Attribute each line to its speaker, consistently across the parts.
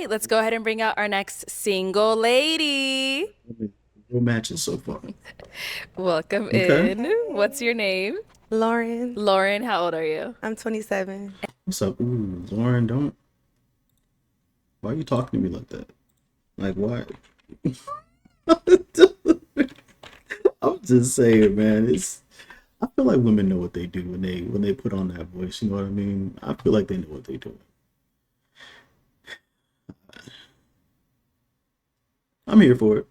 Speaker 1: right, let's go ahead and bring out our next single lady.
Speaker 2: No matches so far.
Speaker 1: Welcome
Speaker 2: Okay.
Speaker 1: in. What's your name?
Speaker 3: Lauren,
Speaker 1: Lauren, how old are you?
Speaker 3: I'm 27.
Speaker 2: What's up? Ooh, Lauren, don't. Why are you talking to me like that? Like, why? I'm just saying, man. It's. I feel like women know what they do when they put on that voice. You know what I mean? I feel like they know what they do. I'm here for it.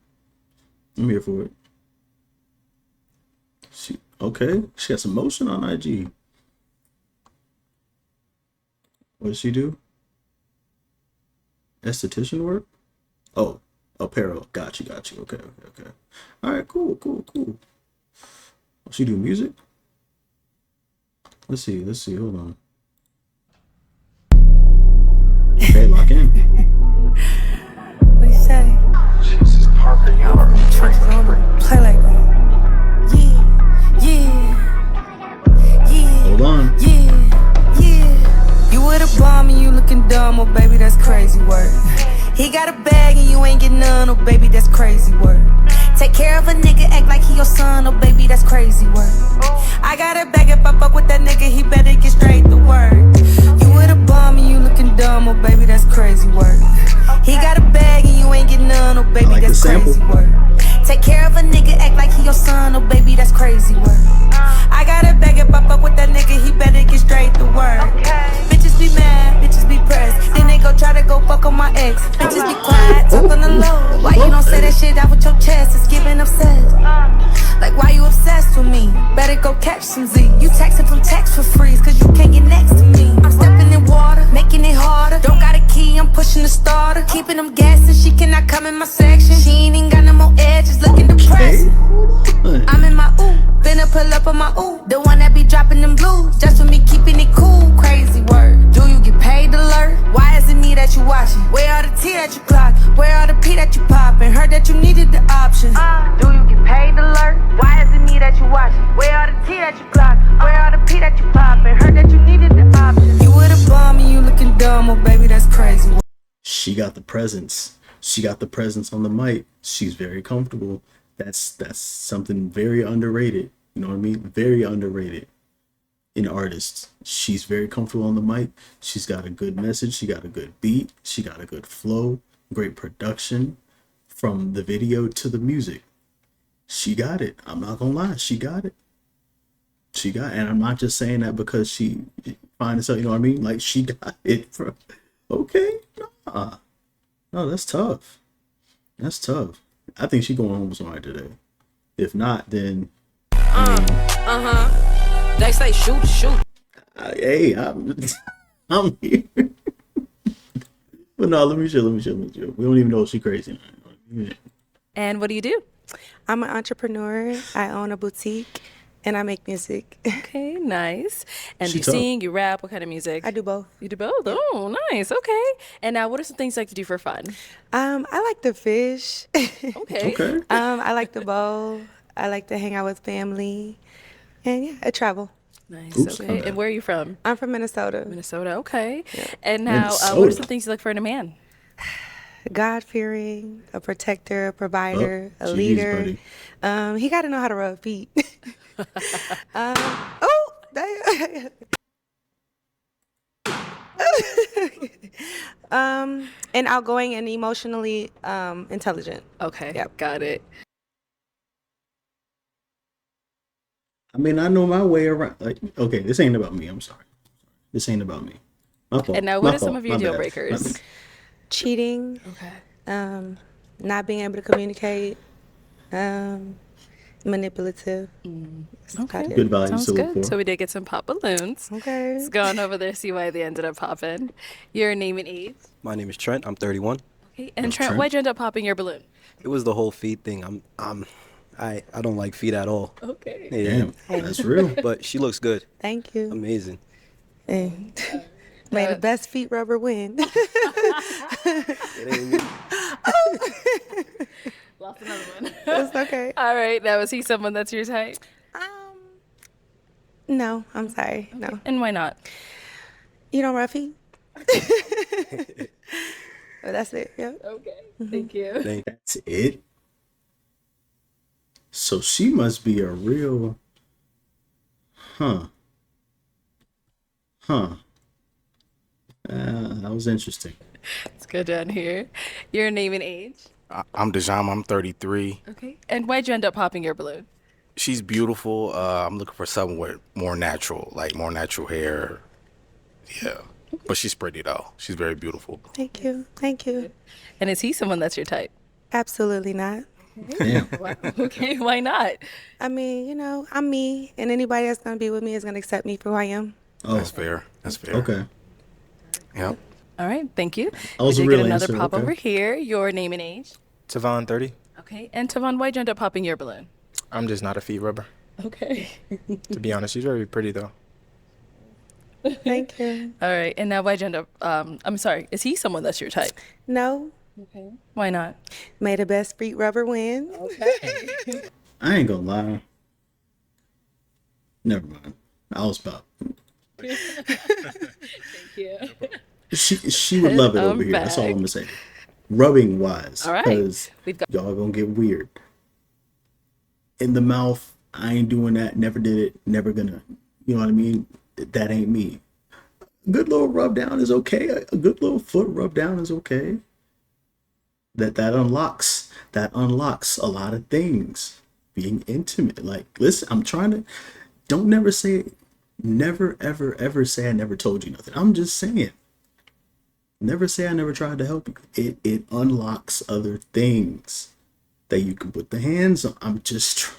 Speaker 2: I'm here for it. She okay. She got some motion on IG. What does she do? Esthetician work? Oh, apparel. Got you. Got you. Okay. Okay. Okay. All right. Cool. Cool. Cool. She do music? Let's see. Let's see. Hold on. Okay, lock in.
Speaker 3: What you say?
Speaker 4: Jesus, Parker, you are
Speaker 3: Play like that. Yeah, yeah, yeah,
Speaker 2: Hold on.
Speaker 3: yeah, yeah. You with a bomb and you looking dumb, oh baby, that's crazy work. He got a bag and you ain't get none, oh baby, that's crazy work. Take care of a nigga, act like he your son, oh baby, that's crazy work. I got a bag, if I fuck with that nigga, he better get straight to work. You with a bomb and you looking dumb, oh baby, that's crazy work. He got a bag and you ain't get none, oh baby,
Speaker 2: like
Speaker 3: that's
Speaker 2: the sample.
Speaker 3: crazy work. Take care of a nigga, act like he your son, oh baby, that's crazy work. I got a bag, if I fuck with that nigga, he better get straight to work. Bitches be mad, bitches be pressed, then they go try to go fuck on my ex. Bitches be quiet, talk on the low. Why you don't say that shit out with your chest? It's giving obsessed. Like why you obsessed with me? Better go catch some Z. You texting from text for free, cause you can't get next to me. I'm stepping in water, making it harder. Don't got a key, I'm pushing the starter. Keeping them gassing, she cannot come in my section. She ain't even got no more edges, looking depressed. I'm in my ooh, finna pull up on my ooh. The one that be dropping them blues, just for me keeping it cool. Crazy word. Do you get paid to learn? Why is it me that you watching? Where are the T that you clock? Where are the P that you popping? Heard that you needed the options. Do you get paid to learn? Why is it me that you watching? Where are the T that you clock? Where are the P that you popping? Heard that you needed the options. You with a bum and you looking dumb, oh baby, that's crazy.
Speaker 2: She got the presence. She got the presence on the mic. She's very comfortable. That's something very underrated. You know what I mean? Very underrated in artists. She's very comfortable on the mic. She's got a good message. She got a good beat. She got a good flow. Great production from the video to the music. She got it. I'm not gonna lie. She got it. She got it. And I'm not just saying that because she find herself, you know what I mean? Like she got it from okay. Nah. No, that's tough. That's tough. I think she going home with somebody today. If not, then
Speaker 5: They say shoot, shoot.
Speaker 2: hey, I'm here. But no, let me chill. We don't even know if she's crazy.
Speaker 1: And what do you do?
Speaker 3: I'm an entrepreneur. I own a boutique and I make music.
Speaker 1: Okay, nice. And
Speaker 2: She
Speaker 1: you
Speaker 2: tough.
Speaker 1: sing, you rap, what kind of music?
Speaker 3: I do both.
Speaker 1: You do both? Oh, nice. Okay. And now what are some things you like to do for fun?
Speaker 3: I like to fish.
Speaker 1: Okay.
Speaker 2: Okay.
Speaker 3: I like to bowl. I like to hang out with family. And yeah, I travel.
Speaker 1: Nice.
Speaker 2: Oops, my
Speaker 1: Okay.
Speaker 2: bad.
Speaker 1: And where are you from?
Speaker 3: I'm from Minnesota.
Speaker 1: Minnesota. Okay. And now, what are
Speaker 2: Minnesota.
Speaker 1: some things you look for in a man?
Speaker 3: God-fearing, a protector, a provider, a
Speaker 2: Jeez,
Speaker 3: leader.
Speaker 2: buddy.
Speaker 3: He got to know how to rub feet. Oh, and outgoing and emotionally intelligent.
Speaker 1: Okay.
Speaker 3: Yep.
Speaker 1: Got it.
Speaker 2: I mean, I know my way around. Like, okay, this ain't about me. I'm sorry. This ain't about me. My fault.
Speaker 1: And now,
Speaker 2: My
Speaker 1: what are some
Speaker 2: fault.
Speaker 1: of your
Speaker 2: My
Speaker 1: deal
Speaker 2: bad.
Speaker 1: breakers?
Speaker 3: Cheating,
Speaker 1: Okay.
Speaker 3: not being able to communicate, manipulative. That's about
Speaker 1: Okay.
Speaker 3: it.
Speaker 2: Good values
Speaker 1: Sounds
Speaker 2: to look
Speaker 1: good.
Speaker 2: for.
Speaker 1: So we did get some pop balloons.
Speaker 3: Okay.
Speaker 1: Let's go on over there, see why they ended up popping. Your name and age.
Speaker 6: My name is Trent. I'm 31.
Speaker 1: Okay. And Trent,
Speaker 2: Trent.
Speaker 1: why'd you end up popping your balloon?
Speaker 6: It was the whole feet thing. I don't like feet at all.
Speaker 1: Okay.
Speaker 6: Yeah,
Speaker 2: Damn, that's real.
Speaker 6: but she looks good.
Speaker 3: Thank you.
Speaker 6: Amazing.
Speaker 3: And may the best feet rubber win.
Speaker 6: It ain't me.
Speaker 1: Lost another one.
Speaker 3: It's okay.
Speaker 1: All right. Now, is he someone that's your type?
Speaker 3: No, I'm sorry. No.
Speaker 1: And why not?
Speaker 3: You don't rub feet?
Speaker 7: But that's it. Yep.
Speaker 1: Okay. Thank you.
Speaker 2: That's it. So she must be a real, huh? Huh? That was interesting.
Speaker 1: Let's go down here. Your name and age.
Speaker 8: I'm Dejam. I'm 33.
Speaker 1: Okay. And why'd you end up popping your balloon?
Speaker 8: She's beautiful. I'm looking for someone with more natural, like more natural hair. Yeah. But she's pretty though. She's very beautiful.
Speaker 7: Thank you. Thank you.
Speaker 1: And is he someone that's your type?
Speaker 7: Absolutely not.
Speaker 2: Damn.
Speaker 1: Wow. Okay. Why not?
Speaker 7: I mean, you know, I'm me, and anybody that's gonna be with me is gonna accept me for who I am.
Speaker 2: Oh,
Speaker 8: That's fair. That's fair.
Speaker 2: okay.
Speaker 8: Yep.
Speaker 1: All right. Thank you.
Speaker 2: That was
Speaker 1: we
Speaker 2: a
Speaker 1: did
Speaker 2: real
Speaker 1: get another
Speaker 2: answer,
Speaker 1: pop
Speaker 2: okay.
Speaker 1: over here. Your name and age.
Speaker 9: Tavon, 30.
Speaker 1: Okay. And Tavon, why'd you end up popping your balloon?
Speaker 9: I'm just not a feet rubber.
Speaker 1: Okay.
Speaker 9: To be honest, she's very pretty though.
Speaker 7: Thank you.
Speaker 1: All right. And now why'd you end up, I'm sorry, is he someone that's your type?
Speaker 7: No,
Speaker 1: Okay. Why not?
Speaker 7: may the best feet rubber win.
Speaker 2: I ain't gonna lie. Never mind. I was about.
Speaker 1: Thank you.
Speaker 2: She would love it
Speaker 1: I'm
Speaker 2: over here. That's all
Speaker 1: back.
Speaker 2: I'm gonna say. Rubbing wise,
Speaker 1: All right.
Speaker 2: because
Speaker 1: We've got
Speaker 2: y'all gonna get weird. In the mouth, I ain't doing that. Never did it. Never gonna. You know what I mean? That ain't me. A good little rub down is okay. A good little foot rub down is okay. That unlocks a lot of things. Being intimate. Like, listen, I'm trying to. Don't never say. Never ever ever say I never told you nothing. I'm just saying. Never say I never tried to help you. It unlocks other things that you can put the hands on. I'm just.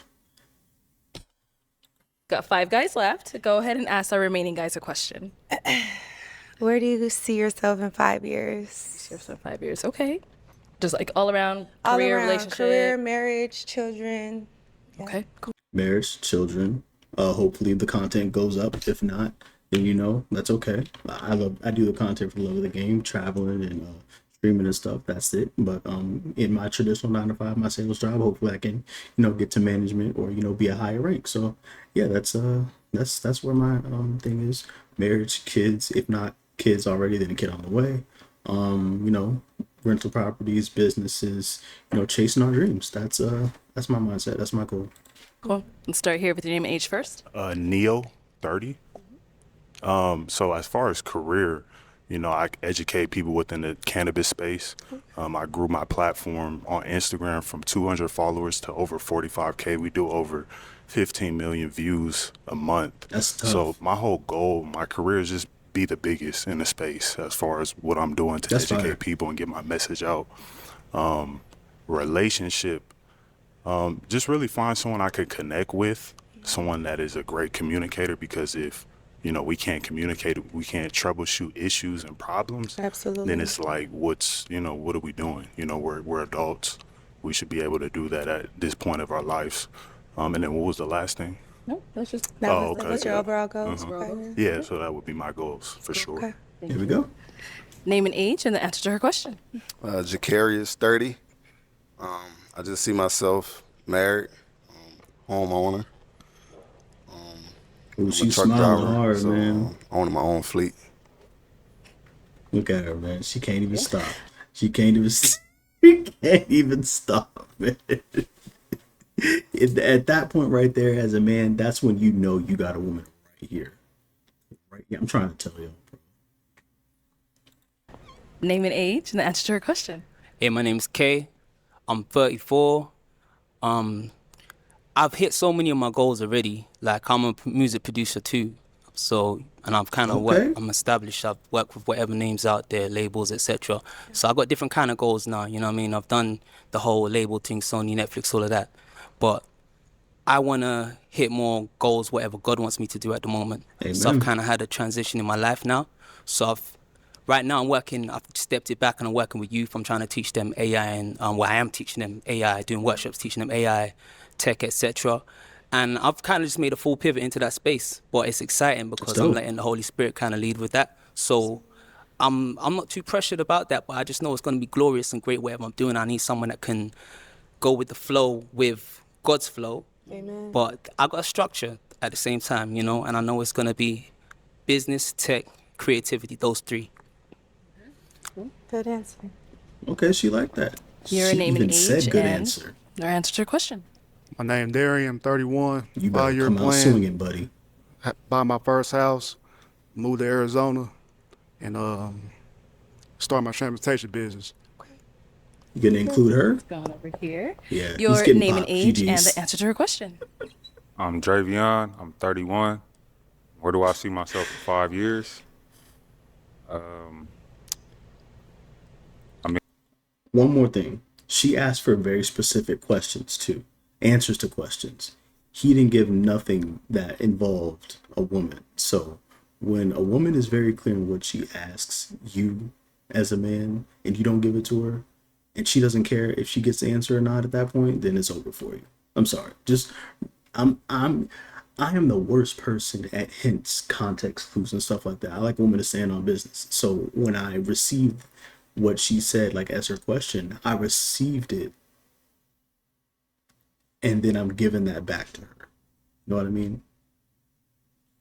Speaker 1: got 5 guys left. Go ahead and ask our remaining guys a question.
Speaker 7: Where do you see yourself in 5 years?
Speaker 1: Here for 5 years. Okay. Just like all around
Speaker 7: All
Speaker 1: career,
Speaker 7: around,
Speaker 1: relationship.
Speaker 7: career, marriage, children.
Speaker 1: Okay. Cool.
Speaker 2: Marriage, children. Hopefully the content goes up. If not, then that's okay. I do the content for the love of the game, traveling and streaming and stuff. That's it. But in my traditional 9 to 5, my sales job, hopefully I can get to management or be a higher rank. So yeah, that's where my thing is. Marriage, kids. If not kids already, then a kid on the way. Rental properties, businesses. Chasing our dreams. That's my mindset. That's my goal.
Speaker 1: Cool. Let's start here with your name and age first.
Speaker 8: Neo, 30. So as far as career, I educate people within the cannabis space. I grew my platform on Instagram from 200 followers to over 45K. We do over 15 million views a month.
Speaker 2: That's tough.
Speaker 8: So my whole goal, my career is just be the biggest in the space as far as what I'm doing to
Speaker 2: That's
Speaker 8: educate
Speaker 2: fire.
Speaker 8: people and get my message out. Relationship, just really find someone I could connect with, someone that is a great communicator, because if we can't communicate, we can't troubleshoot issues and problems.
Speaker 7: Absolutely.
Speaker 8: Then it's like, what are we doing? We're adults. We should be able to do that at this point of our lives. And then what was the last thing?
Speaker 1: No, that's just.
Speaker 7: What's your overall goals?
Speaker 8: Uh-huh.
Speaker 7: Okay.
Speaker 8: Yeah, so that would be my goals for sure.
Speaker 7: Okay.
Speaker 2: Here we go.
Speaker 1: Name and age and the answer to her question.
Speaker 10: Jacarius, 30. I just see myself married, homeowner.
Speaker 2: Ooh,
Speaker 10: I'm a
Speaker 2: she's
Speaker 10: truck
Speaker 2: smiling
Speaker 10: driver,
Speaker 2: hard,
Speaker 10: so
Speaker 2: man.
Speaker 10: owning my own fleet.
Speaker 2: Look at her, man. She can't even stop. She can't even. She can't even stop, man. At that point right there, as a man, that's when you got a woman right here. Right here. I'm trying to tell you.
Speaker 1: Name and age and the answer to her question.
Speaker 5: Hey, my name's Kay. I'm 34. I've hit so many of my goals already. Like, I'm a music producer too. So, and I've kind of
Speaker 2: Okay.
Speaker 5: I'm established. I've worked with whatever names out there, labels, etc. So I've got different kind of goals now. You know what I mean? I've done the whole label thing, Sony, Netflix, all of that. But I want to hit more goals, whatever God wants me to do at the moment. So I've
Speaker 2: Amen.
Speaker 5: kind of had a transition in my life now. So right now I've stepped it back and I'm working with youth. I'm trying to teach them AI and I am teaching them AI, doing workshops, teaching them AI, tech, etc. And I've kind of just made a full pivot into that space. But it's exciting because I'm
Speaker 2: dope.
Speaker 5: letting the Holy Spirit kind of lead with that. So I'm not too pressured about that, but I just know it's going to be glorious and great whatever I'm doing. I need someone that can go with the flow, with God's flow.
Speaker 7: Amen.
Speaker 5: But I got a structure at the same time, and I know it's going to be business, tech, creativity, those three.
Speaker 7: Good answer.
Speaker 2: Okay, she liked that.
Speaker 1: Your
Speaker 2: She
Speaker 1: name and
Speaker 2: even said
Speaker 1: age
Speaker 2: good
Speaker 1: and
Speaker 2: answer.
Speaker 1: your answer to your question.
Speaker 11: My name Darian. I'm 31.
Speaker 2: You better
Speaker 11: 5-year
Speaker 2: come out
Speaker 11: plan.
Speaker 2: swinging, buddy.
Speaker 11: Buy my first house. Move to Arizona, and start my transportation business.
Speaker 2: You gonna include her?
Speaker 1: Going over here.
Speaker 2: Yeah, he's
Speaker 1: Your
Speaker 2: getting
Speaker 1: name and
Speaker 2: popped.
Speaker 1: age and
Speaker 2: GGs.
Speaker 1: the answer to her question.
Speaker 8: I'm Dravion. I'm 31. Where do I see myself in 5 years?
Speaker 2: One more thing. She asked for very specific questions too, answers to questions. He didn't give nothing that involved a woman. So when a woman is very clear in what she asks you as a man and you don't give it to her, and she doesn't care if she gets the answer or not at that point, then it's over for you. I'm sorry. Just I am the worst person at hints, context clues, and stuff like that. I like women to stand on business. So when I received what she said, like as her question, I received it, and then I'm giving that back to her. You know what I mean?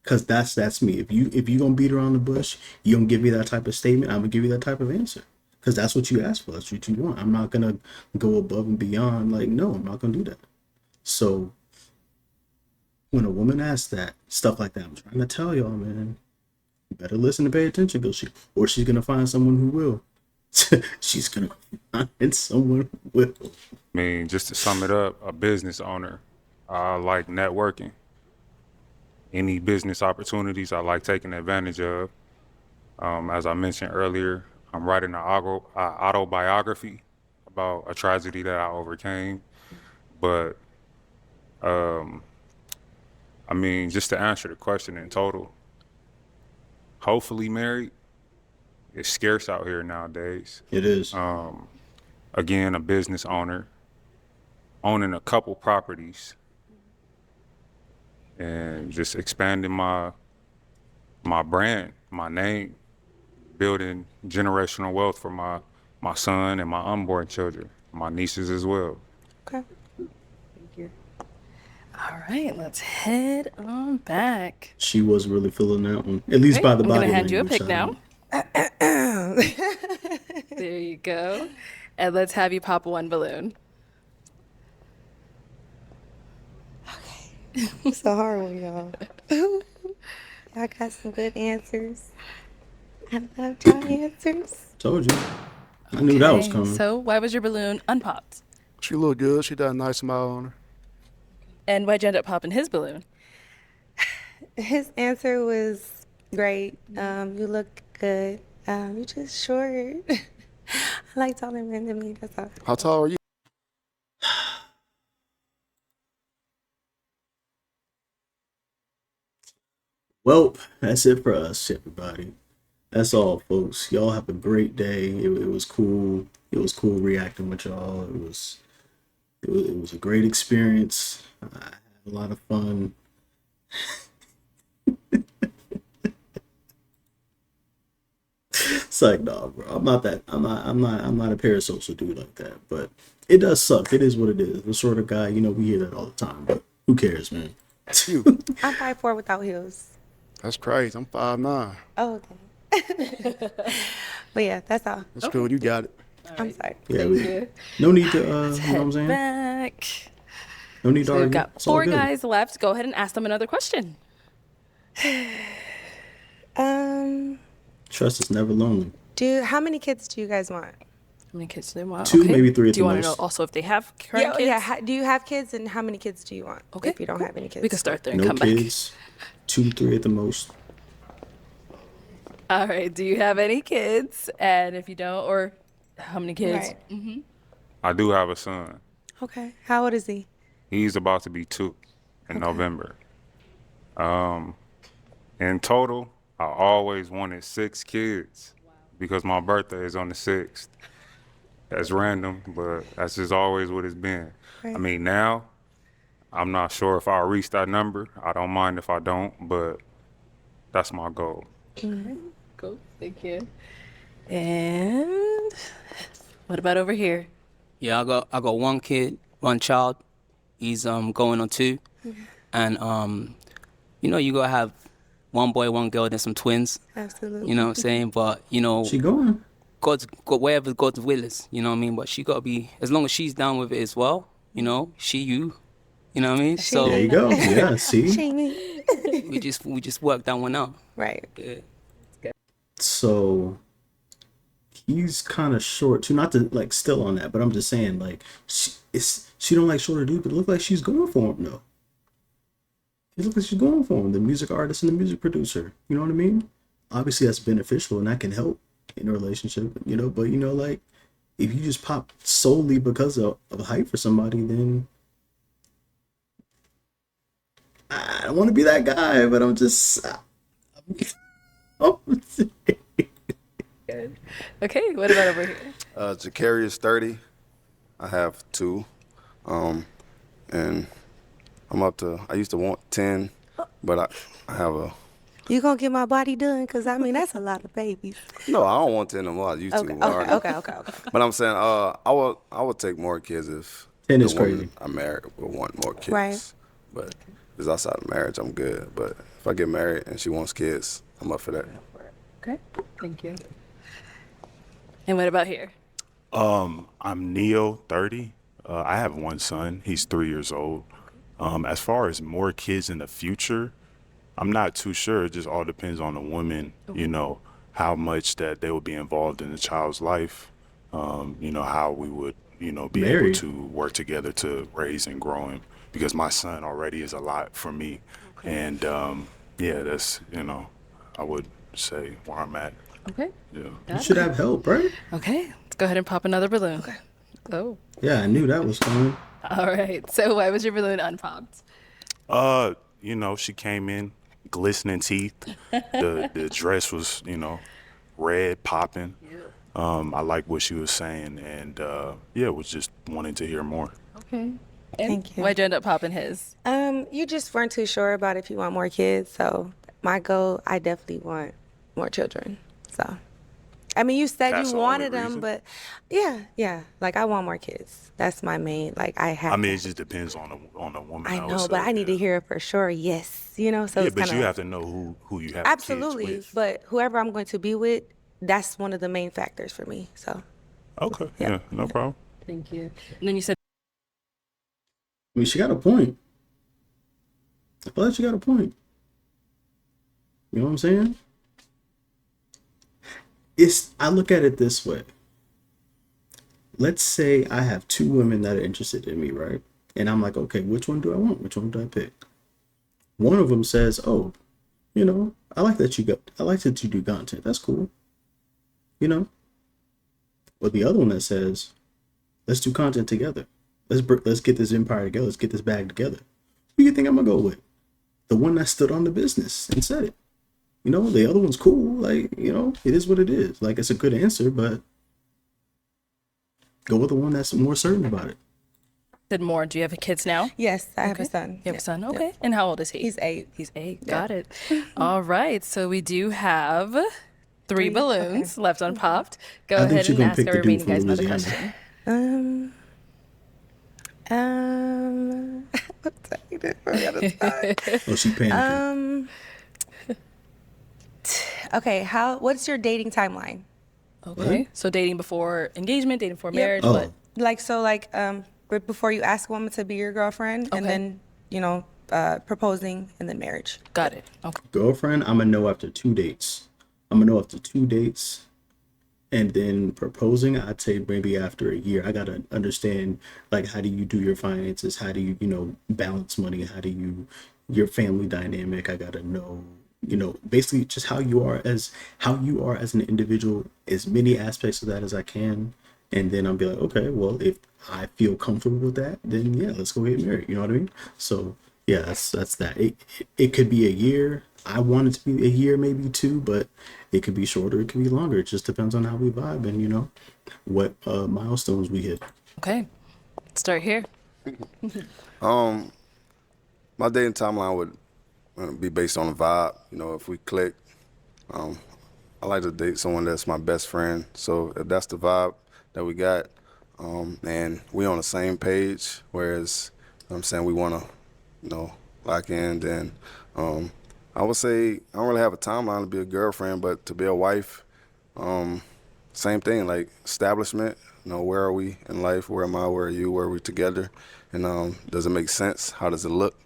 Speaker 2: Because that's me. If you gonna beat around the bush, you gonna give me that type of statement, I'm gonna give you that type of answer. Because that's what you asked for. That's what you want. I'm not gonna go above and beyond. Like, no, I'm not gonna do that. So when a woman asks that stuff like that, I'm trying to tell y'all, man, you better listen and pay attention, because she's gonna find someone who will. She's gonna find someone who will.
Speaker 8: I mean, just to sum it up, a business owner. I like networking. Any business opportunities I like taking advantage of. As I mentioned earlier, I'm writing an autobiography about a tragedy that I overcame. But, I mean, just to answer the question in total, hopefully married. It's scarce out here nowadays.
Speaker 2: It is.
Speaker 8: Again, a business owner, owning a couple properties, and just expanding my brand, my name, building generational wealth for my son and my unborn children, my nieces as well.
Speaker 7: Okay.
Speaker 1: Thank you. All right, let's head on back.
Speaker 2: She was really feeling that one, at least by the
Speaker 1: I'm
Speaker 2: body
Speaker 1: gonna hand you a
Speaker 2: language.
Speaker 1: pick now. There you go. And let's have you pop one balloon.
Speaker 7: It's a hard one, y'all. Y'all got some good answers. I love y'all answers.
Speaker 2: Told you. I knew that was
Speaker 1: Okay,
Speaker 2: coming.
Speaker 1: So why was your balloon unpopped?
Speaker 11: She look good. She got a nice smile on her.
Speaker 1: And why'd you end up popping his balloon?
Speaker 7: His answer was great. You look good. You just short. I like taller men than me. That's all.
Speaker 11: How tall are you?
Speaker 2: Well, that's it for us, everybody. That's all, folks. Y'all have a great day. It was cool. It was cool reacting with y'all. It was a great experience. I had a lot of fun. It's like, no, bro. I'm not a parasocial dude like that. But it does suck. It is what it is. The sort of guy, we hear that all the time. But who cares, man?
Speaker 11: You.
Speaker 7: I'm 5'4" without heels.
Speaker 11: That's crazy. I'm 5'9".
Speaker 7: Oh, okay. But yeah, that's all.
Speaker 11: That's cool. You got it.
Speaker 7: I'm sorry.
Speaker 2: Yeah,
Speaker 1: Thank you.
Speaker 2: no need to, you know what I'm
Speaker 1: Head
Speaker 2: saying?
Speaker 1: back.
Speaker 2: No need to
Speaker 1: So
Speaker 2: argue.
Speaker 1: we've got
Speaker 2: It's all
Speaker 1: 4
Speaker 2: good.
Speaker 1: guys left. Go ahead and ask them another question.
Speaker 2: Trust is never lonely.
Speaker 7: How many kids do you guys want?
Speaker 1: How many kids do they want?
Speaker 2: 2, maybe 3 at
Speaker 1: Do you
Speaker 2: the
Speaker 1: want to know
Speaker 2: most.
Speaker 1: also if they have current
Speaker 7: Yeah,
Speaker 1: kids?
Speaker 7: yeah. Do you have kids, and how many kids do you want?
Speaker 1: Okay,
Speaker 7: If you don't have any kids.
Speaker 1: We can start there and
Speaker 2: No
Speaker 1: come
Speaker 2: kids. 2, 3 at the most.
Speaker 1: back. All right. Do you have any kids? And if you don't, or how many kids?
Speaker 7: Right.
Speaker 8: I do have a son.
Speaker 7: Okay. How old is he?
Speaker 8: He's about to be 2 in November. In total, I always wanted 6 kids because my birthday is on the 6th. That's random, but that's just always what it's been.
Speaker 7: Right.
Speaker 8: I mean, now, I'm not sure if I'll reach that number. I don't mind if I don't, but that's my goal.
Speaker 1: Cool. Thank you. And what about over here?
Speaker 5: Yeah, I got one kid, one child. He's going on 2, and you gotta have one boy, one girl, then some twins.
Speaker 7: Absolutely.
Speaker 5: You know what I'm saying? But
Speaker 2: She going.
Speaker 5: wherever God's will is, you know what I mean? But she got to be, as long as she's down with it as well, you know, you know what I mean? So
Speaker 2: There you go. Yeah, see?
Speaker 7: She me.
Speaker 5: we just work that one out.
Speaker 7: Right.
Speaker 5: Yeah.
Speaker 2: So he's kind of short too. Not to like still on that, but I'm just saying like she don't like shorter dude, but it look like she's going for him though. It looks like she's going for him, the music artist and the music producer. You know what I mean? Obviously that's beneficial and that can help in a relationship, you know. But you know, like if you just pop solely because of height for somebody, then I don't want to be that guy. But I'm just.
Speaker 1: Good. Okay, what about over here?
Speaker 10: Jacarius 30. I have 2. And I'm up to, I used to want 10, but I have a.
Speaker 7: You gonna get my body done? Cause I mean that's a lot of babies.
Speaker 10: No, I don't want 10 no more. I used
Speaker 7: Okay,
Speaker 10: to. already.
Speaker 7: okay.
Speaker 10: But I'm saying, I would take more kids if
Speaker 2: 10
Speaker 10: the
Speaker 2: is
Speaker 10: woman
Speaker 2: crazy.
Speaker 10: I married would want more kids.
Speaker 7: Right.
Speaker 10: But if it's outside of marriage, I'm good. But if I get married and she wants kids, I'm up for that.
Speaker 1: Okay, thank you. And what about here?
Speaker 8: I'm Neo, 30. I have one son. He's 3 years old. As far as more kids in the future, I'm not too sure. It just all depends on the woman, you know, how much that they will be involved in the child's life, you know, how we would, you know, be able
Speaker 2: Married.
Speaker 8: to work together to raise and grow him. Because my son already is a lot for me. And, yeah, that's, you know, I would say where I'm at.
Speaker 1: Okay.
Speaker 8: Yeah.
Speaker 2: You should have help, right?
Speaker 1: Okay, let's go ahead and pop another balloon. Okay. Oh.
Speaker 2: Yeah, I knew that was coming.
Speaker 1: All right. So why was your balloon unpopped?
Speaker 8: You know, she came in, glistening teeth. The dress was, you know, red, popping. I like what she was saying, and yeah, was just wanting to hear more.
Speaker 1: Okay.
Speaker 7: Thank you.
Speaker 1: Why'd you end up popping his?
Speaker 7: You just weren't too sure about if you want more kids. So my goal, I definitely want more children. So, I mean, you said
Speaker 8: That's
Speaker 7: you
Speaker 8: the only
Speaker 7: wanted them,
Speaker 8: reason?
Speaker 7: but yeah. Like I want more kids. That's my main. Like I have.
Speaker 8: I mean, it just depends on the woman.
Speaker 7: I
Speaker 8: would
Speaker 7: know,
Speaker 8: say,
Speaker 7: but I need to
Speaker 8: yeah.
Speaker 7: hear it for sure. Yes, you know. So
Speaker 8: Yeah,
Speaker 7: it's
Speaker 8: but
Speaker 7: kind
Speaker 8: you
Speaker 7: of
Speaker 8: have to know who you have
Speaker 7: absolutely.
Speaker 8: kids with.
Speaker 7: But whoever I'm going to be with, that's one of the main factors for me. So
Speaker 8: Okay, yeah, no problem.
Speaker 1: Thank you. And then you said,
Speaker 2: I mean, she got a point. I feel like she got a point. You know what I'm saying? I look at it this way. Let's say I have 2 women that are interested in me, right? And I'm like, okay, which one do I want? Which one do I pick? One of them says, oh, you know, I like that you do content. That's cool. You know? But the other one that says, let's do content together. Let's get this empire together. Let's get this bag together. Who do you think I'm gonna go with? The one that stood on the business and said it. You know, the other one's cool. Like, you know, it is what it is. Like, it's a good answer, but go with the one that's more certain about it.
Speaker 1: said more. Do you have kids now?
Speaker 7: yes, I have a
Speaker 1: Okay.
Speaker 7: son.
Speaker 1: You have a son? Okay. And how old is he?
Speaker 7: He's 8.
Speaker 1: He's 8. Got it. All right. So we do have 3 balloons left unpopped. Go
Speaker 2: I think
Speaker 1: ahead
Speaker 2: you're
Speaker 1: and
Speaker 2: gonna
Speaker 1: ask
Speaker 2: pick
Speaker 1: our
Speaker 2: the dude
Speaker 1: remaining
Speaker 2: from
Speaker 1: guys another
Speaker 2: Louisiana.
Speaker 1: question.
Speaker 2: Oh, she panicking.
Speaker 7: Okay, what's your dating timeline?
Speaker 1: Okay. So dating before engagement, dating before marriage,
Speaker 2: Oh.
Speaker 1: but
Speaker 7: Like before you ask a woman to be your girlfriend, and
Speaker 1: Okay.
Speaker 7: then proposing, and then marriage.
Speaker 1: got it. Okay.
Speaker 2: Girlfriend, I'm gonna know after 2 dates. And then proposing, I'd say maybe after a year. I gotta understand, like, how do you do your finances? How do you, you know, balance money? How do you, your family dynamic? I gotta know, you know, basically just how you are as an individual, as many aspects of that as I can. And then I'll be like, okay, well, if I feel comfortable with that, then yeah, let's go get married. You know what I mean? So yeah, that's that. It could be a year. I want it to be a year, maybe 2, but it could be shorter. It could be longer. It just depends on how we vibe and, you know, what milestones we hit.
Speaker 1: Okay. Let's start here.
Speaker 10: My dating timeline would be based on the vibe. You know, if we click, I like to date someone that's my best friend. So if that's the vibe that we got, and we on the same page, whereas I'm saying we want to, you know, lock in, then I would say I don't really have a timeline to be a girlfriend, but to be a wife, same thing, like establishment. You know, where are we in life? Where am I? Where are you? Where are we together? And does it make sense? How does it look?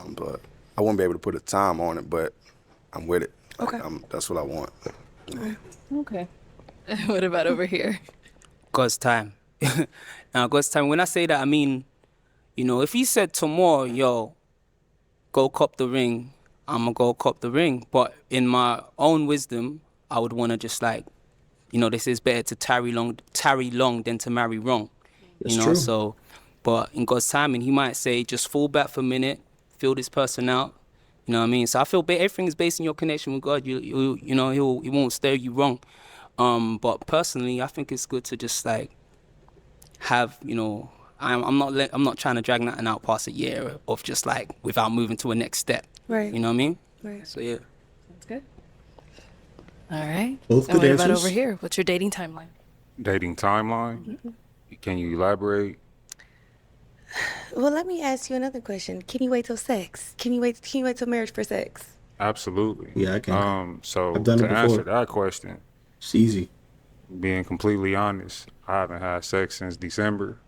Speaker 10: But I won't be able to put a time on it, but I'm with it. Like,
Speaker 7: Okay.
Speaker 10: that's what I want.
Speaker 1: Okay. What about over here?
Speaker 5: God's time. Now, God's time. When I say that, I mean, you know, if he said tomorrow, yo, go cop the ring, I'ma go cop the ring. But in my own wisdom, I would want to just like, you know, this is better to tarry long than to marry wrong.
Speaker 2: That's
Speaker 5: You know,
Speaker 2: true.
Speaker 5: so, but in God's timing, he might say, just fall back for a minute, feel this person out. You know what I mean? So I feel everything is based on your connection with God. You know, he won't steer you wrong. But personally, I think it's good to just like have, you know, I'm not trying to drag nothing out past a year of just like without moving to a next step.
Speaker 7: Right.
Speaker 5: You know what I mean?
Speaker 7: Right.
Speaker 5: So yeah.
Speaker 1: Sounds good. All right.
Speaker 2: Both
Speaker 1: And
Speaker 2: good
Speaker 1: what about
Speaker 2: answers.
Speaker 1: over here? What's your dating timeline?
Speaker 8: Dating timeline? Can you elaborate?
Speaker 7: Well, let me ask you another question. Can you wait till sex? Can you wait till marriage for sex?
Speaker 8: Absolutely.
Speaker 2: Yeah, I can.
Speaker 8: So
Speaker 2: I've done
Speaker 8: to
Speaker 2: it before.
Speaker 8: answer that question,
Speaker 2: It's easy.
Speaker 8: being completely honest, I haven't had sex since December.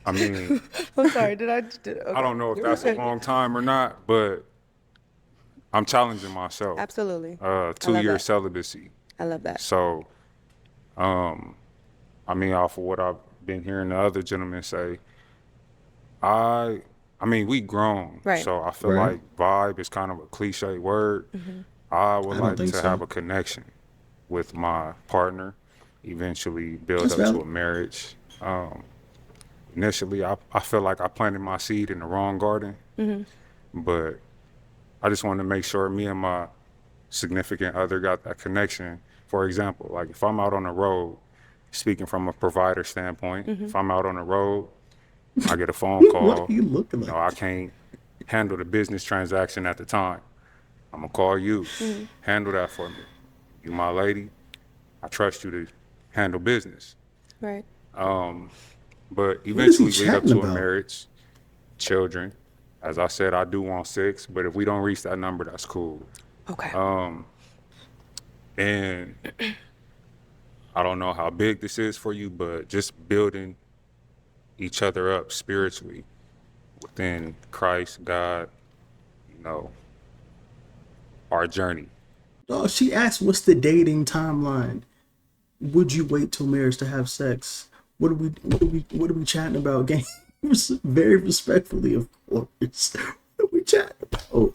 Speaker 8: I mean,
Speaker 7: I'm sorry. Did I?
Speaker 8: I don't know if that's a long time or not, but I'm challenging myself.
Speaker 7: Absolutely.
Speaker 8: 2-year
Speaker 7: that.
Speaker 8: celibacy.
Speaker 7: I love that.
Speaker 8: So, I mean, off of what I've been hearing the other gentlemen say, I mean, we grown.
Speaker 7: Right.
Speaker 8: So I feel
Speaker 2: Right.
Speaker 8: like vibe is kind of a cliche word. I would
Speaker 2: I don't
Speaker 8: like
Speaker 2: think
Speaker 8: to
Speaker 2: so.
Speaker 8: have a connection with my partner, eventually build
Speaker 2: That's
Speaker 8: up to
Speaker 2: valid.
Speaker 8: a marriage. Initially, I feel like I planted my seed in the wrong garden, but I just wanted to make sure me and my significant other got that connection. For example, like if I'm out on the road, speaking from a provider standpoint, if I'm out on the road, I get a phone call.
Speaker 2: What are you looking
Speaker 8: You
Speaker 2: like?
Speaker 8: know, I can't handle the business transaction at the time. I'm gonna call you, handle that for me. You my lady, I trust you to handle business.
Speaker 7: Right.
Speaker 2: What
Speaker 8: But
Speaker 2: is he
Speaker 8: eventually lead up
Speaker 2: chatting
Speaker 8: to
Speaker 2: about?
Speaker 8: a marriage, children. As I said, I do want 6, but if we don't reach that number, that's cool.
Speaker 7: Okay.
Speaker 8: And I don't know how big this is for you, but just building each other up spiritually within Christ, God, you know, our journey.
Speaker 2: Oh, she asked, "What's the dating timeline? Would you wait till marriage to have sex? What are we chatting about?" Game, very respectfully, of course. What are we chatting about?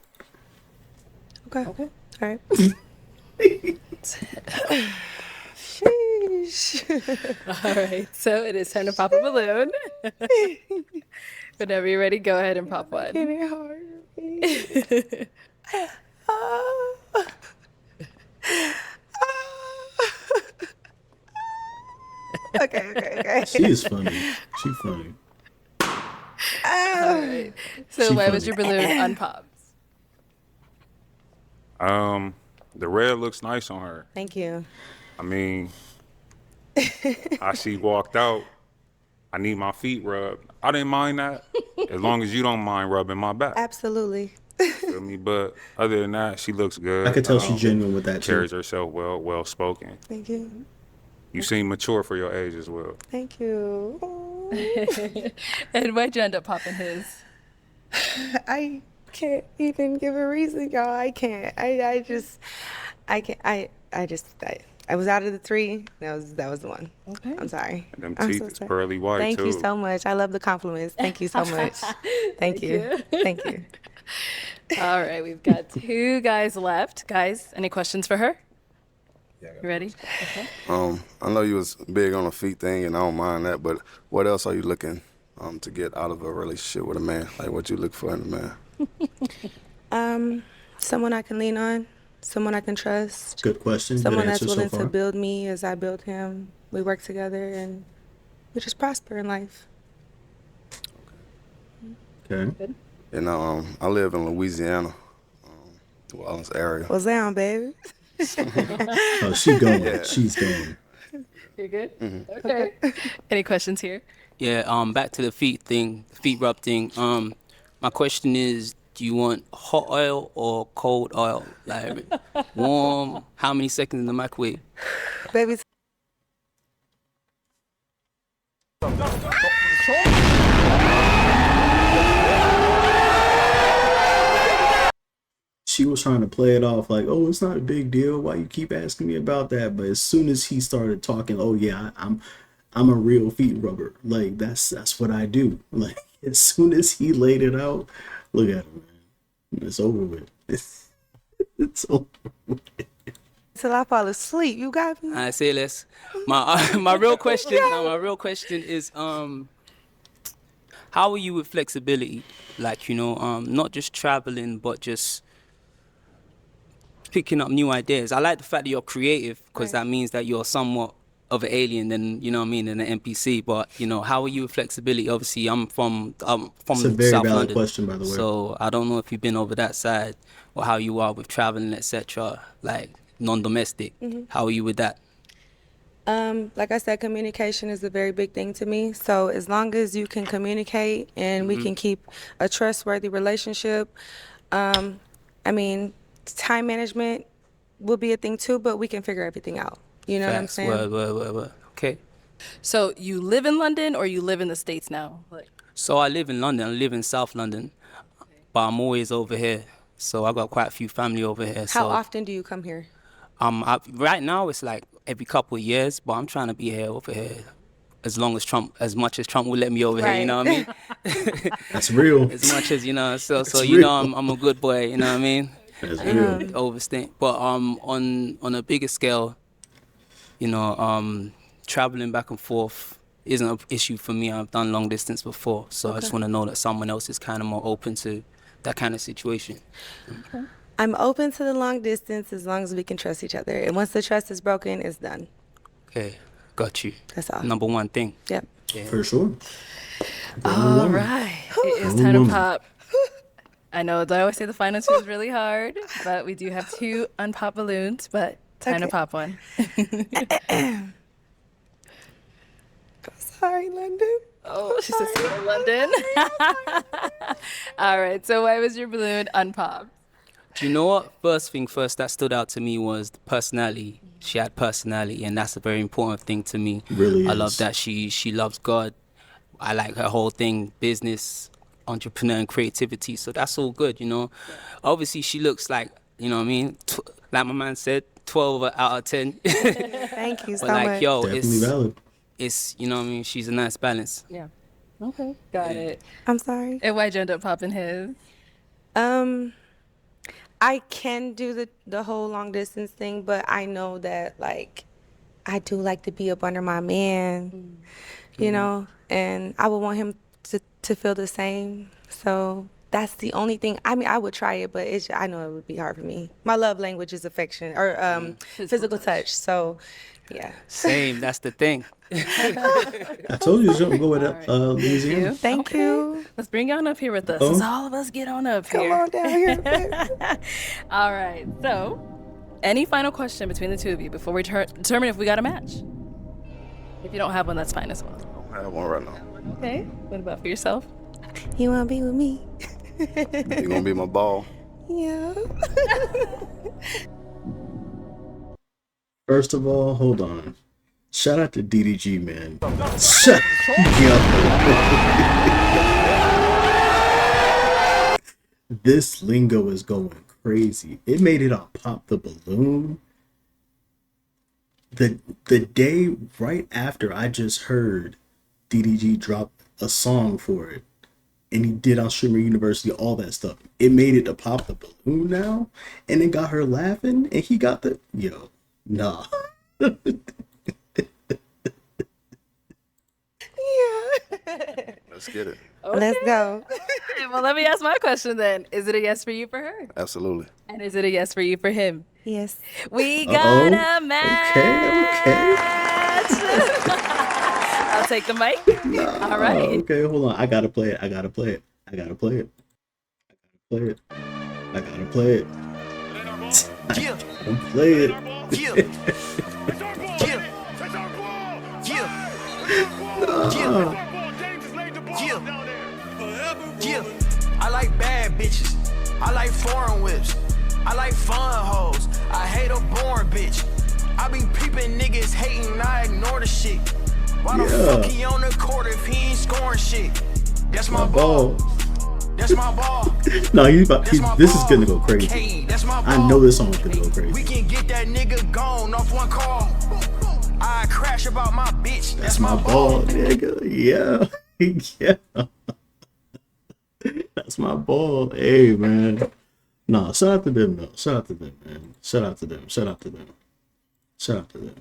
Speaker 7: Okay. All right. Sheesh.
Speaker 1: All right. So it is time to pop a balloon. Whenever you're ready, go ahead and pop one.
Speaker 7: Getting hard. For me. Okay.
Speaker 2: She is funny. She funny.
Speaker 1: All right. So
Speaker 2: She
Speaker 1: why was
Speaker 2: funny.
Speaker 1: your balloon unpopped?
Speaker 8: The red looks nice on her.
Speaker 7: Thank you.
Speaker 8: I mean, I she walked out. I need my feet rubbed. I didn't mind that, as long as you don't mind rubbing my back.
Speaker 7: Absolutely.
Speaker 8: Feel me? But other than that, she looks good.
Speaker 2: I could tell she's genuine with that too.
Speaker 8: Carries herself well spoken.
Speaker 7: Thank you.
Speaker 8: You seem mature for your age as well.
Speaker 7: Thank you.
Speaker 1: And why'd you end up popping his?
Speaker 7: I can't even give a reason, y'all. I can't. I was out of the 3. That was the one.
Speaker 1: Okay.
Speaker 7: I'm sorry.
Speaker 8: And them
Speaker 7: I'm
Speaker 8: teeth
Speaker 7: so
Speaker 8: is
Speaker 7: sorry.
Speaker 8: pearly white
Speaker 7: Thank
Speaker 8: too.
Speaker 7: you so much. I love the compliments. Thank you so much. Thank you. Thank you.
Speaker 1: All right. We've got 2 guys left. Guys, any questions for her? You ready? Okay.
Speaker 10: I know you was big on the feet thing, and I don't mind that. But what else are you looking to get out of a relationship with a man? Like what you look for in a man?
Speaker 7: Someone I can lean on, someone I can trust,
Speaker 2: Good question. Good
Speaker 7: someone that's
Speaker 2: answer so
Speaker 7: willing
Speaker 2: far.
Speaker 7: to build me as I build him. We work together and we just prosper in life.
Speaker 2: Okay.
Speaker 10: And I live in Louisiana, New Orleans area.
Speaker 7: What's down, baby?
Speaker 2: Oh, she going.
Speaker 10: Yeah.
Speaker 2: She's going.
Speaker 1: You're good? Okay. Any questions here?
Speaker 5: Yeah, back to the feet rub thing. My question is, do you want hot oil or cold oil? Like warm, how many seconds in the microwave?
Speaker 7: Baby,
Speaker 2: was trying to play it off like, oh, it's not a big deal. Why you keep asking me about that? But as soon as he started talking, oh yeah, I'm a real feet rubber. Like that's what I do. Like as soon as he laid it out, look at him, man. It's over with. It's over with.
Speaker 7: Till I fall asleep. You got me.
Speaker 5: I say less. My real question. My real question is how are you with flexibility? Like, you know, not just traveling, but just picking up new ideas. I like the fact that you're creative because that means that you're somewhat of an alien than, you know what I mean, than an NPC. But, you know, how are you with flexibility? Obviously, I'm from
Speaker 2: It's a very
Speaker 5: South
Speaker 2: valid
Speaker 5: London.
Speaker 2: question, by the way.
Speaker 5: So I don't know if you've been over that side or how you are with traveling, etc. Like non-domestic. How are you with that?
Speaker 7: Like I said, communication is a very big thing to me. So as long as you can communicate and we can keep a trustworthy relationship, I mean, time management will be a thing too, but we can figure everything out. You know what I'm saying?
Speaker 5: Well. Okay.
Speaker 1: So you live in London or you live in the States now? Like,
Speaker 5: So I live in London. I live in South London, but I'm always over here. So I got quite a few family over here.
Speaker 7: How often do you come here?
Speaker 5: Right now it's like every couple of years, but I'm trying to be here over here as much as Trump will let me over here. You know what I mean?
Speaker 2: That's real.
Speaker 5: As much as, you know. So
Speaker 2: That's
Speaker 5: you know,
Speaker 2: real.
Speaker 5: I'm a good boy. You know what I mean?
Speaker 2: That's real.
Speaker 5: Overstay. But on a bigger scale, you know, traveling back and forth isn't an issue for me. I've done long distance before, so I just want to know that someone else is kind of more open to that kind of situation.
Speaker 7: I'm open to the long distance as long as we can trust each other. And once the trust is broken, it's done.
Speaker 5: Okay, got you.
Speaker 7: That's all.
Speaker 5: Number one thing.
Speaker 7: Yep.
Speaker 5: Yeah.
Speaker 2: For sure.
Speaker 1: all right. It is time to pop. I know I always say the final two is really hard, but we do have 2 unpop balloons, but time to pop one.
Speaker 7: Sorry, London.
Speaker 1: Oh, she says so London. All right, so why was your balloon unpopped?
Speaker 5: Do you know what? First thing first that stood out to me was the personality. She had personality, and that's a very important thing to me.
Speaker 2: Really
Speaker 5: I
Speaker 2: is.
Speaker 5: love that she loves God. I like her whole thing, business, entrepreneur, and creativity. So that's all good, you know. Obviously, she looks like, you know what I mean? Like my man said, 12 out of 10.
Speaker 7: Thank you so
Speaker 5: But like,
Speaker 7: much.
Speaker 5: yo,
Speaker 2: Definitely valid.
Speaker 5: it's, you know what I mean? She's a nice balance.
Speaker 1: Yeah. Okay. Got it.
Speaker 7: I'm sorry.
Speaker 1: And why'd you end up popping his?
Speaker 7: I can do the whole long distance thing, but I know that like I do like to be up under my man, you know, and I would want him to feel the same. So that's the only thing. I mean, I would try it, but I know it would be hard for me. My love language is affection or physical touch. So yeah.
Speaker 5: Same, that's the thing.
Speaker 2: I told you to go with Louisiana.
Speaker 7: Thank you.
Speaker 1: Let's bring you on up here with us.
Speaker 2: Oh.
Speaker 1: Let's all of us get on up
Speaker 7: Come
Speaker 1: here.
Speaker 7: on down here.
Speaker 1: All right. So, any final question between the two of you before we determine if we got a match? If you don't have one, that's fine as well.
Speaker 10: I have one right now.
Speaker 1: Okay. What about for yourself?
Speaker 7: You want to be with me?
Speaker 10: You gonna be my ball?
Speaker 7: Yeah.
Speaker 2: First of all, hold on. Shout out to DDG, man. Shut up. This lingo is going crazy. It made it on Pop the Balloon. The day right after I just heard DDG drop a song for it, and he did on Streamer University, all that stuff. It made it to Pop the Balloon now, and it got her laughing, and he got the nah.
Speaker 10: Let's get it.
Speaker 7: Let's go.
Speaker 1: Well, let me ask my question then. Is it a yes for you for her?
Speaker 10: Absolutely.
Speaker 1: And is it a yes for you for him?
Speaker 7: Yes.
Speaker 1: We got
Speaker 2: Uh-oh.
Speaker 1: a match.
Speaker 2: Okay.
Speaker 1: I'll take the mic. All right.
Speaker 2: Okay, hold on. I gotta play it. I gotta play it. I gotta play it.
Speaker 12: I like bad bitches. I like foreign whips. I like fun hoes. I hate a boring bitch. I be peeping niggas hating, I ignore the shit. Why the fuck he on the court if he ain't scoring shit? That's my ball. That's my ball.
Speaker 2: No, this is gonna go crazy.
Speaker 12: K, that's my
Speaker 2: I
Speaker 12: ball.
Speaker 2: know this song's gonna go
Speaker 12: We
Speaker 2: crazy.
Speaker 12: can get that nigga gone off one call. I crash about my bitch.
Speaker 2: That's my ball, nigga. Yeah. Yeah. That's my ball. Hey, man. Nah, shout out to them, though. Shout out to them, man. Shout out to them. Shout out to them. Shout out to them.